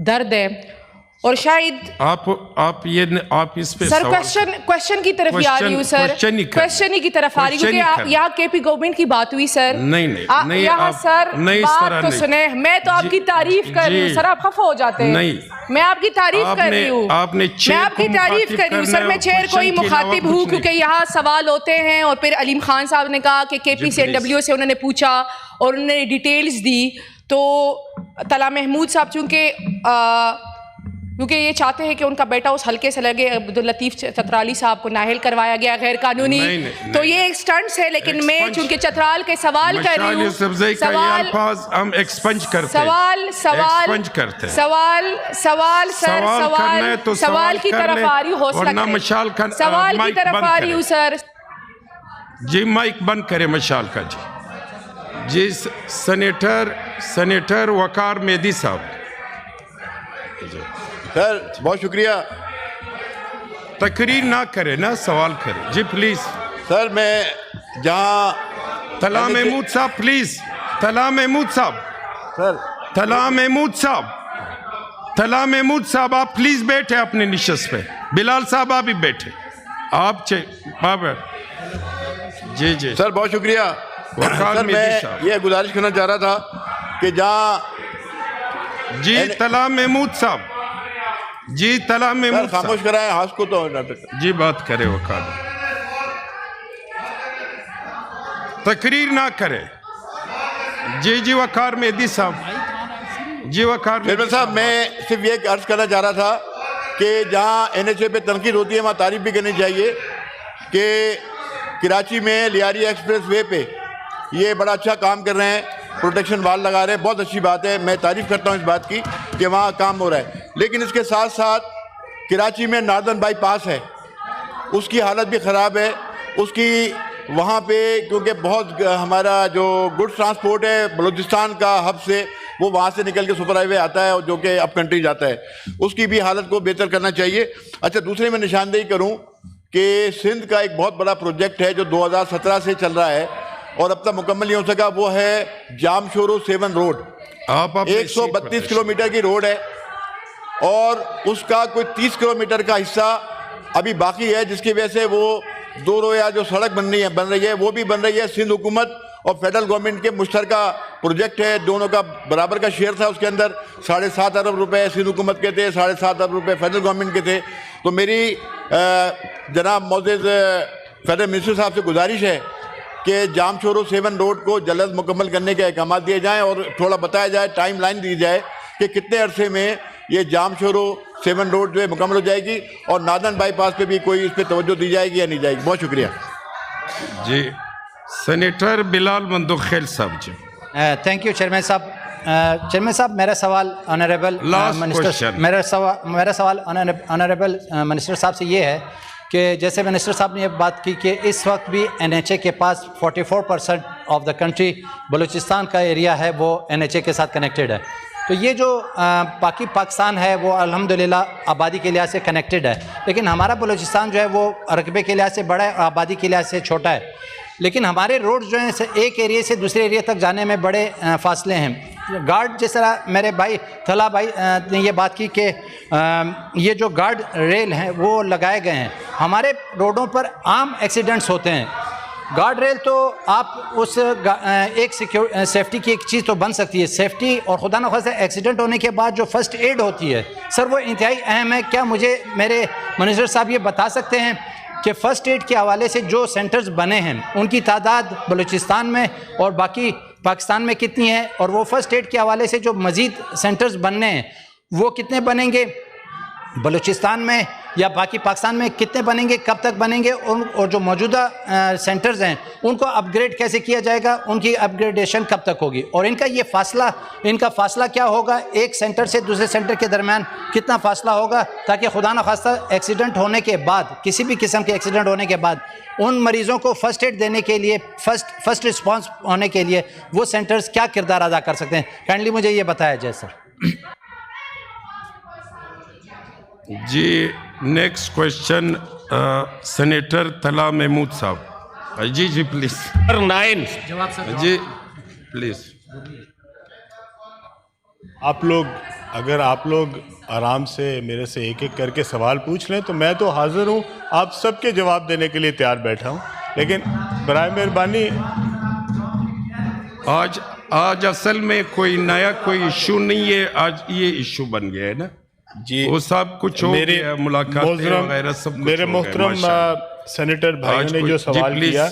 दर्द है। और शायद आप इस पे सर क्वेश्चन की तरफ आ रही हूँ सर, क्वेश्चन ही की तरफ आ रही हूँ क्योंकि यहाँ केपी गवर्नमेंट की बात हुई सर। नहीं यहाँ सर बात तो सुने, मैं तो आपकी तारीफ कर रही हूँ सर, आप खफा हो जाते हैं। नहीं, मैं आपकी तारीफ कर रही हूँ, मैं आपकी तारीफ कर रही हूँ सर। मैं चेयर को ही मुखातिब हूँ क्योंकि यहाँ सवाल होते हैं। और फिर अलीम खान साहब ने कहा कि KPCNW से उन्होंने पूछा और उन्होंने डिटेल्स दी, तो तला महमूद साहब क्योंकि ये चाहते हैं कि उनका बेटा उस हल्के से लगे, अब्दुल लतीफ़ चतराली साहब को नाहल करवाया गया गैर कानूनी, तो ये एक स्टंट्स है। लेकिन मैं चूंकि चतराल के सवाल कर रही हूँ, सवाल की तरफ आ रही हूँ, हौसला सवाल की तरफ आ रही हूँ सर। जी माइक बंद करे मशाल का जी सेनेटर वकार मेहदी साहब। सर बहुत शुक्रिया। तकरीर ना करे ना, सवाल करे जी प्लीज। सर मैं जहाँ तला महमूद साहब प्लीज, तला महमूद साहब, सर तला महमूद साहब आप प्लीज बैठे अपने निशस्त पे। बिलाल साहब आप भी बैठे, आप जी सर बहुत शुक्रिया। सर मैं ये गुजारिश करना चाह रहा था कि जहाँ जी तला महमूद साहब, जी तला महमूद खामोश कराए हाथ को तो जी बात करे वकार, तकरीर ना करे जी वकार मेहदी साहब, जी वकार चेयरमैन साहब। मैं सिर्फ ये अर्ज करना चाह रहा था कि जहाँ NHA पे तनकीद होती है वहाँ तारीफ भी करनी चाहिए कि कराची में लियारी एक्सप्रेस वे पे ये बड़ा अच्छा काम कर रहे हैं, प्रोटेक्शन वाल लगा रहे हैं, बहुत अच्छी बात है। मैं तारीफ़ करता हूँ इस बात की कि वहाँ काम हो रहा है। लेकिन इसके साथ साथ कराची में नार्दर्न बाईपास है, उसकी हालत भी ख़राब है। उसकी वहाँ पे क्योंकि बहुत हमारा जो गुड्स ट्रांसपोर्ट है बलूचिस्तान का हब से, वो वहाँ से निकल के सुपर हाईवे आता है और जो कि अप कंट्री जाता है, उसकी भी हालत को बेहतर करना चाहिए। अच्छा, दूसरे में निशानदेही करूँ कि सिंध का एक बहुत बड़ा प्रोजेक्ट है जो 2017 से चल रहा है और अब तक मुकम्मल नहीं हो सका, वो है जामशोरो 7 रोड। 132 किलोमीटर की रोड है और उसका कोई 30 किलोमीटर का हिस्सा अभी बाकी है, जिसकी वजह से वो 2 रोया जो सड़क बन रही है वो भी बन रही है। सिंध हुकूमत और फेडरल गवर्नमेंट के मुश्तरका प्रोजेक्ट है, दोनों का बराबर का शेयर था। उसके अंदर 7.5 अरब रुपए सिंध हुकूमत के थे, 7.5 अरब रुपए फेडरल गवर्नमेंट के थे। तो मेरी जनाब मौजूद फेडरल मिनिस्टर साहब से गुजारिश है कि जामशोरो 7 रोड को जल्द मुकम्मल करने के अहकाम दिए जाएँ और थोड़ा बताया जाए, टाइम लाइन दी जाए कि कितने अरसे में ये जामशोरो 7 रोड जो है मुकम्मल हो जाएगी और नादन बाईपास पे भी कोई इस पर तवज्जो दी जाएगी या नहीं जाएगी। बहुत शुक्रिया जी। सेनेटर बिलाल मंदोखेल साहब जी। थैंक यू चेयरमैन साहब। चेयरमैन साहब मेरा सवाल ऑनरेबल मिनिस्टर, मेरा सवाल ऑनरेबल मिनिस्टर साहब से ये है कि जैसे मिनिस्टर साहब ने ये बात की कि इस वक्त भी NHA के पास 44% ऑफ द कंट्री बलूचिस्तान का एरिया है वो NHA के साथ कनेक्टेड है। तो ये जो पाकिस्तान है वो अल्हम्दुलिल्लाह आबादी के लिहाज से कनेक्टेड है, लेकिन हमारा बलूचिस्तान जो है वो रकबे के लिहाज से बड़ा है, आबादी के लिहाज से छोटा है। लेकिन हमारे रोड जो हैं एक एरिया से दूसरे एरिया तक जाने में बड़े फासले हैं। गार्ड जिस तरह मेरे भाई थला भाई ने ये बात की कि ये जो गार्ड रेल हैं वो लगाए गए हैं, हमारे रोडों पर आम एक्सीडेंट्स होते हैं। गार्ड रेल तो आप उस एक सेफ्टी की एक चीज़ तो बन सकती है, सेफ्टी और खुदा न खास्ता एक्सीडेंट होने के बाद जो फर्स्ट एड होती है सर वो इंतहाई अहम है। क्या मुझे मेरे मिनिस्टर साहब ये बता सकते हैं कि फ़र्स्ट एड के हवाले से जो सेंटर्स बने हैं उनकी तादाद बलूचिस्तान में और बाकी पाकिस्तान में कितनी है, और वो फ़र्स्ट एड के हवाले से जो मज़ीद सेंटर्स बनने हैं वो कितने बनेंगे बलूचिस्तान में या बाकी पाकिस्तान में, कितने बनेंगे, कब तक बनेंगे, और जो मौजूदा सेंटर्स हैं उनको अपग्रेड कैसे किया जाएगा, उनकी अपग्रेडेशन कब तक होगी, और इनका फ़ासला क्या होगा, एक सेंटर से दूसरे सेंटर के दरमियान कितना फ़ासला होगा, ताकि खुदा न खास्ता एक्सीडेंट होने के बाद, किसी भी किस्म के एक्सीडेंट होने के बाद उन मरीज़ों को फ़र्स्ट एड देने के लिए, फर्स्ट रिस्पॉन्स होने के लिए वो सेंटर्स क्या किरदार अदा कर सकते हैं। काइंडली मुझे ये बताया जाए सर। जी next question senator Talha Mahmood साहब। जी प्लीज। 9 जी प्लीज। आप लोग अगर आप लोग आराम से मेरे से एक एक करके सवाल पूछ लें तो मैं तो हाज़िर हूँ, आप सबके जवाब देने के लिए तैयार बैठा हूँ, लेकिन बराए मेहरबानी आज असल में कोई नया कोई इशू नहीं है, आज ये इशू बन गया है ना जी। वो सब कुछ हो गया, मुलाकातें वगैरह सब कुछ मेरे हो गया, मोहतरम माशाअल्लाह। सेनेटर भाइयों ने जो जी, सवाल प्लीज। किया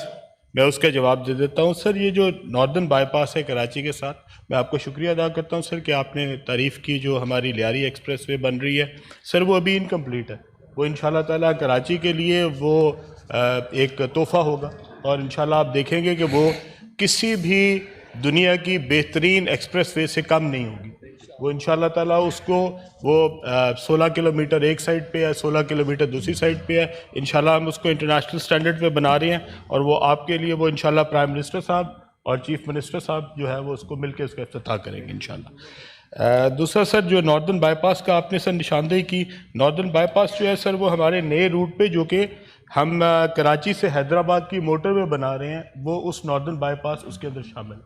मैं उसका जवाब दे देता हूँ। सर, ये जो नॉर्दर्न बाईपास है कराची के साथ, मैं आपको शुक्रिया अदा करता हूँ सर कि आपने तारीफ़ की जो हमारी लियारी एक्सप्रेसवे बन रही है। सर, वो अभी इनकम्प्लीट है, वो इंशाल्लाह ताला कराची के लिए वो एक तोहफ़ा होगा और इंशाल्लाह आप देखेंगे कि वो किसी भी दुनिया की बेहतरीन एक्सप्रेसवे से कम नहीं होगी। वो इंशाल्लाह ताला उसको वो 16 किलोमीटर एक साइड पे है, 16 किलोमीटर दूसरी साइड पे है। इंशाल्लाह हम उसको इंटरनेशनल स्टैंडर्ड पे बना रहे हैं और वो आपके लिए वो इंशाल्लाह प्राइम मिनिस्टर साहब और चीफ मिनिस्टर साहब जो है वो उसको मिलकर उसका इफ्तिताह करेंगे इंशाल्लाह। दूसरा सर, जो नॉर्दर्न बाईपास का आपने सर निशानदेही की, नॉर्दर्न बाईपास जो है सर वो हमारे नए रूट पे जो कि हम कराची से हैदराबाद की मोटरवे बना रहे हैं, वो उस नॉर्दर्न बाईपास उसके अंदर शामिल है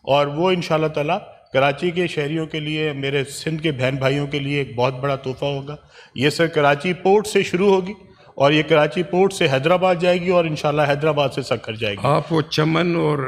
और वो इंशाल्लाह ताला कराची के शहरियों के लिए, मेरे सिंध के बहन भाइयों के लिए एक बहुत बड़ा तोहफ़ा होगा। ये सर कराची पोर्ट से शुरू होगी और ये कराची पोर्ट से हैदराबाद जाएगी और इंशाल्लाह हैदराबाद से सक्खर जाएगी। आप वो चमन और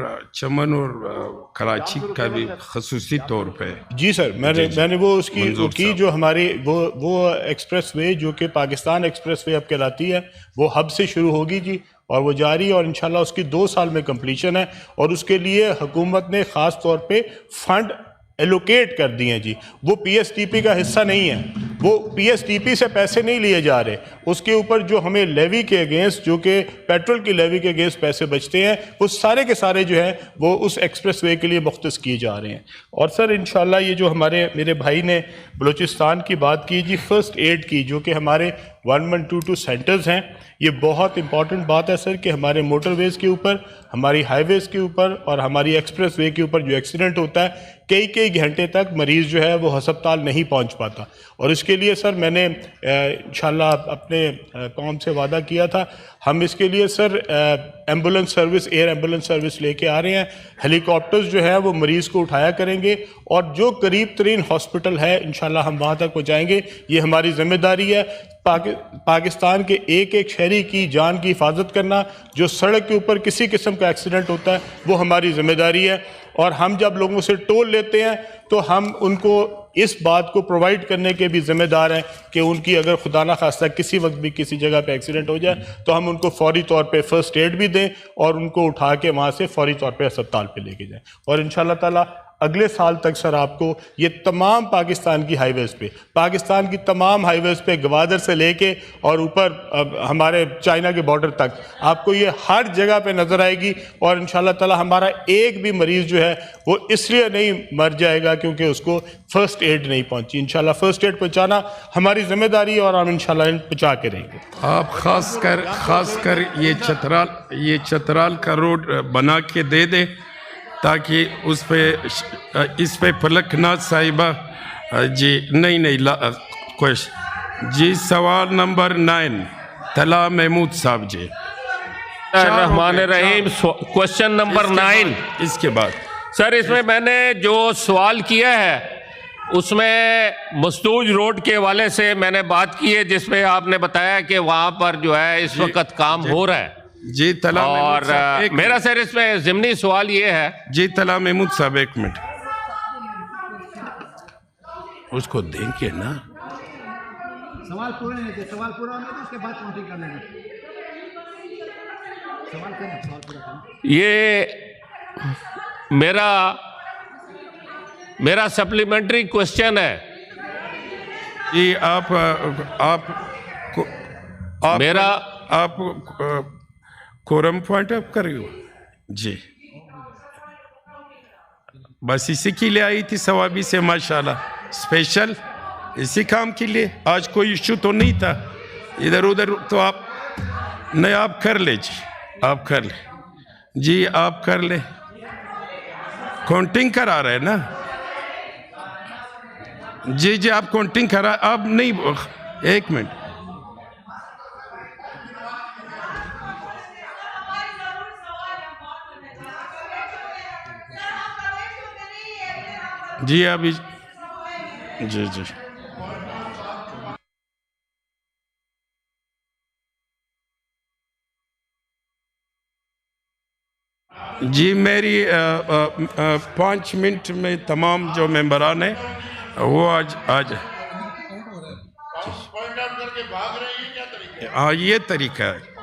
कराची का भी खसूसी तौर पे जी सर, मैंने वो उसकी वो की जो हमारी वो एक्सप्रेसवे जो कि पाकिस्तान एक्सप्रेसवे अब कहलाती है, वो हब से शुरू होगी जी और वो जारी है और इंशाल्लाह उसकी 2 साल में कंप्लीशन है और उसके लिए हुकूमत ने ख़ास तौर पे फंड एलोकेट कर दिए हैं जी। वो पीएसटीपी का हिस्सा नहीं है, वो पीएसटीपी से पैसे नहीं लिए जा रहे, उसके ऊपर जो हमें लेवी के अगेंस्ट, जो कि पेट्रोल की लेवी के अगेंस्ट पैसे बचते हैं, वो सारे के सारे जो है वो उस एक्सप्रेसवे के लिए मुख्तस किए जा रहे हैं। और सर इंशाल्लाह ये जो मेरे भाई ने बलूचिस्तान की बात की जी, फर्स्ट एड की, जो कि हमारे 1122 सेंटर्स हैं, ये बहुत इंपॉर्टेंट बात है सर कि हमारे मोटरवेज़ के ऊपर, हमारी हाईवेज़ के ऊपर और हमारी एक्सप्रेसवे के ऊपर जो एक्सीडेंट होता है, कई घंटे तक मरीज़ जो है वो अस्पताल नहीं पहुंच पाता। और इसके लिए सर मैंने इंशाल्लाह अपने कौम से वादा किया था, हम इसके लिए sir ambulance service, air ambulance service लेके आ रहे हैं। हेलीकॉप्टर्स जो है वो मरीज़ को उठाया करेंगे और जो करीब तरीन हॉस्पिटल है इंशाल्लाह हम वहाँ तक पहुँचाएँगे। ये हमारी ज़िम्मेदारी है। पाकिस्तान के एक शहरी की जान की हिफाजत करना, जो सड़क के ऊपर किसी किस्म का एक्सीडेंट होता है वो हमारी ज़िम्मेदारी है। और हम जब लोगों से टोल लेते हैं तो हम उनको इस बात को प्रोवाइड करने के भी ज़िम्मेदार हैं कि उनकी अगर खुदा ना खास्ता किसी वक्त भी किसी जगह पे एक्सीडेंट हो जाए तो हम उनको फौरी तौर पे फर्स्ट एड भी दें और उनको उठा के वहाँ से फौरी तौर पे अस्पताल पे लेके जाएं। और इंशाल्लाह ताला अगले साल तक सर आपको ये तमाम पाकिस्तान की हाईवेज़ पे, पाकिस्तान की तमाम हाईवेज़ पे गवादर से लेके और ऊपर हमारे चाइना के बॉर्डर तक आपको ये हर जगह पे नज़र आएगी। और इंशाल्लाह ताला हमारा एक भी मरीज़ जो है वो इसलिए नहीं मर जाएगा क्योंकि उसको फर्स्ट एड नहीं पहुंची। इंशाल्लाह फर्स्ट एड पहुंचाना हमारी जिम्मेदारी है और हम इंशाल्लाह पहुंचा के रहेंगे। आप खासकर ये चतराल का रोड बना के दे दे ताकि इस पे फलकनाथ साहिबा जी नहीं क्वेश्चन जी, सवाल नंबर 9 तला महमूद साहब जी। रहमान रहीम, क्वेश्चन नंबर 9। इसके बाद सर इसमें मैंने जो सवाल किया है उसमें मस्तूज रोड के हवाले से मैंने बात की है, जिसमें आपने बताया कि वहाँ पर जो है इस वक्त काम हो रहा है जी। तला और मेरा सर इसमें ज़िमनी सवाल ये है जी, तला महमूद साहब 1 मिनट उसको देंगे ना, सवाल पूरा नहीं थे, सवाल पूरा होने तो उसके बाद काउंटिंग कर लेंगे। सवाल पूरा करना। ये मेरा सप्लीमेंट्री क्वेश्चन है जी। आप कोरम पॉइंट अप कर रहे हो जी। बस इसी के लिए आई थी सवाबी से माशाल्लाह, स्पेशल इसी काम के लिए। आज कोई इशू तो नहीं था इधर उधर, तो आप नहीं, आप कर ले जी, आप कर ले जी, आप कर ले। काउंटिंग करा रहे ना जी, आप काउंटिंग करा, आप नहीं, 1 मिनट जी। अभी जी जी जी मेरी 5 मिनट में तमाम जो मेंबरान हैं वो आज पॉइंट आउट करके भाग रही है, क्या तरीका है? हाँ ये तरीका है।